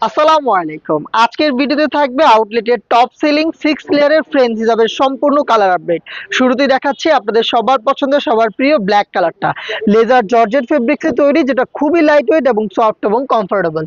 আসসালামু আলাইকুম। আজকের ভিডিওতে থাকবে আউটলেটের টপ সেলিং 6 লেয়ারের ফ্রেঞ্চ হিসাবের সম্পূর্ণ কালার আপডেট। শুরুতেই দেখাচ্ছি আপনাদের সবার পছন্দের সবার প্রিয় ব্ল্যাক কালারটা। লেজার জর্জেট ফেব্রিক্সে তৈরি, যেটা খুবই লাইট ওয়েট এবং সফট এবং কমফোর্টেবল।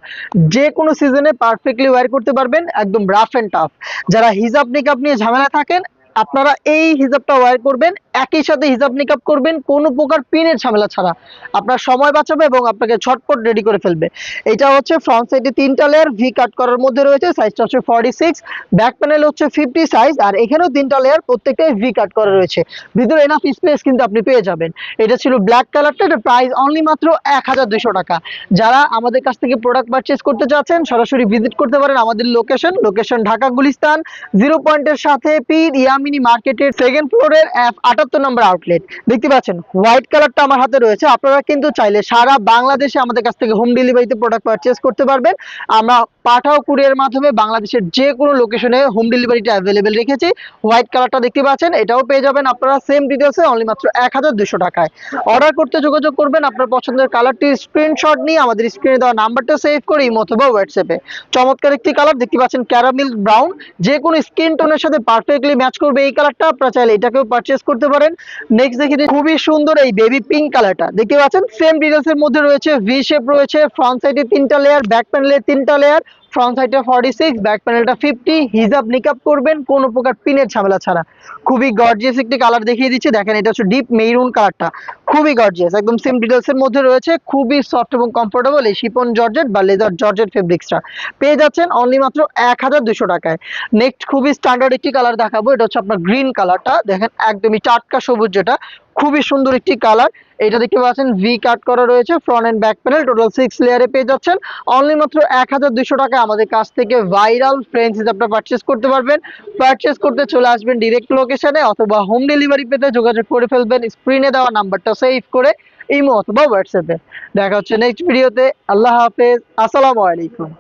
যে কোনো সিজনে পারফেক্টলি ওয়্যার করতে পারবেন, একদম রাফ এন্ড টাফ। যারা হিজাব নিকাব নিয়ে ঝামেলা থাকেন, আপনারা এই হিজাবটা ওয়্যার করবেন, একই সাথে হিজাব নিকাব করবেন কোনো প্রকার পিনের ঝামেলা ছাড়া। আপনার সময় বাঁচাবে এবং আপনাকে ঝটপট রেডি করে ফেলবে। এটা হচ্ছে ফ্রন্ট সাইডে 3টা লেয়ার ভি কাট করার মধ্যে রয়েছে, সাইজটা হচ্ছে 46, ব্যাক প্যানেল হচ্ছে 50 সাইজ, আর এখানেও 3টা লেয়ার প্রত্যেকটাই ভি কাট করা রয়েছে। ভিতরে এনাফ স্পেস কিন্তু আপনি পেয়ে যাবেন। এটা ছিল ব্ল্যাক কালারটা, এটা প্রাইস অনলি মাত্র 1200 টাকা। যারা আমাদের কাছ থেকে প্রোডাক্ট পারচেজ করতে চাচ্ছেন, সরাসরি ভিজিট করতে পারেন আমাদের লোকেশন ঢাকা গুলিস্তান 0 পয়েন্টের সাথে পীর ইয়ামিনী মার্কেটের সেকেন্ড ফ্লোরের 78 নম্বর আউটলেট। দেখতে পাচ্ছেন হোয়াইট কালারটা আমার হাতে রয়েছে। আপনারা কিন্তু চাইলে সারা বাংলাদেশে আমাদের কাছ থেকে হোম ডেলিভারিতে প্রোডাক্ট পারচেজ করতে পারবেন। আমরা পাঠাও কুরিয়ার মাধ্যমে বাংলাদেশের যে কোনো লোকেশনে হোম ডেলিভারিটা অ্যাভেলেবেল রেখেছি। হোয়াইট কালারটা দেখতে পাচ্ছেন, এটাও পেয়ে যাবেন আপনারা সেম ডিটেলসে অনলি মাত্র 1200 টাকায়। অর্ডার করতে যোগাযোগ করবেন আপনার পছন্দের কালারটি স্ক্রিনশট নিয়ে আমাদের স্ক্রিনে দেওয়া নাম্বারটা সেভ করে ইমো অথবা হোয়াটসঅ্যাপে। চমৎকার একটি কালার দেখতে পাচ্ছেন, ক্যারামেল ব্রাউন, যে কোনো স্কিন টোনের সাথে পারফেক্টলি ম্যাচ করবে এই কালারটা। আপনারা চাইলে এটাকেও পারচেজ করতে পারেন। নেক্সট দেখি খুবই সুন্দর এই বেবি পিঙ্ক কালারটা দেখতে পাচ্ছেন, সেম ডিটেলস এর মধ্যে রয়েছে, ভি শেপ রয়েছে, ফ্রন্ট সাইডে 3টা লেয়ার, ব্যাক প্যানেলে 3টা লেয়ার, ফ্রন্ট সাইডে 46, ব্যাক প্যানেলটা 50। হিজাব নিকাব করবেন কোনো প্রকার পিনের ঝামেলা ছাড়া। খুবই গর্জিয়াস একটি কালার দেখিয়ে দিচ্ছি, দেখেন এটা হচ্ছে ডিপ মেরুন কালারটা, খুবই গর্জিয়াস, একদম সেম ডিটেলস এর মধ্যে রয়েছে। খুবই সফট এবং কমফোর্টেবল এই শিপন জর্জেট বা লেজার জর্জেট ফেব্রিক্সটা পেয়ে যাচ্ছেন অনলি মাত্র 1200 টাকায়। নেক্সট খুবই স্ট্যান্ডার্ড একটি কালার দেখাবো, এটা হচ্ছে আপনার গ্রিন কালারটা, দেখেন একদমই টাটকা সবুজ, যেটা খুবই সুন্দর একটি কালার। এটা দেখতে পাচ্ছেন ভি কাট করা রয়েছে, front end back panel total 6 লেয়ারে পেয়ে যাচ্ছেন অনলি মাত্র 1200 টাকা। আমাদের কাছ থেকে ভাইরাল ফ্রেঞ্চ হিসাবটা পারচেজ করতে পারবেন। পারচেজ করতে চলে আসবেন ডিরেক্ট লোকেশনে, অথবা হোম ডেলিভারি পেতে যোগাযোগ করে ফেলবেন স্ক্রিনে দেওয়া নাম্বারটা সেভ করে ইমো অথবা হোয়াটসঅ্যাপে। দেখা হচ্ছে নেক্সট ভিডিওতে। আল্লাহ হাফেজ, আসসালামু আলাইকুম।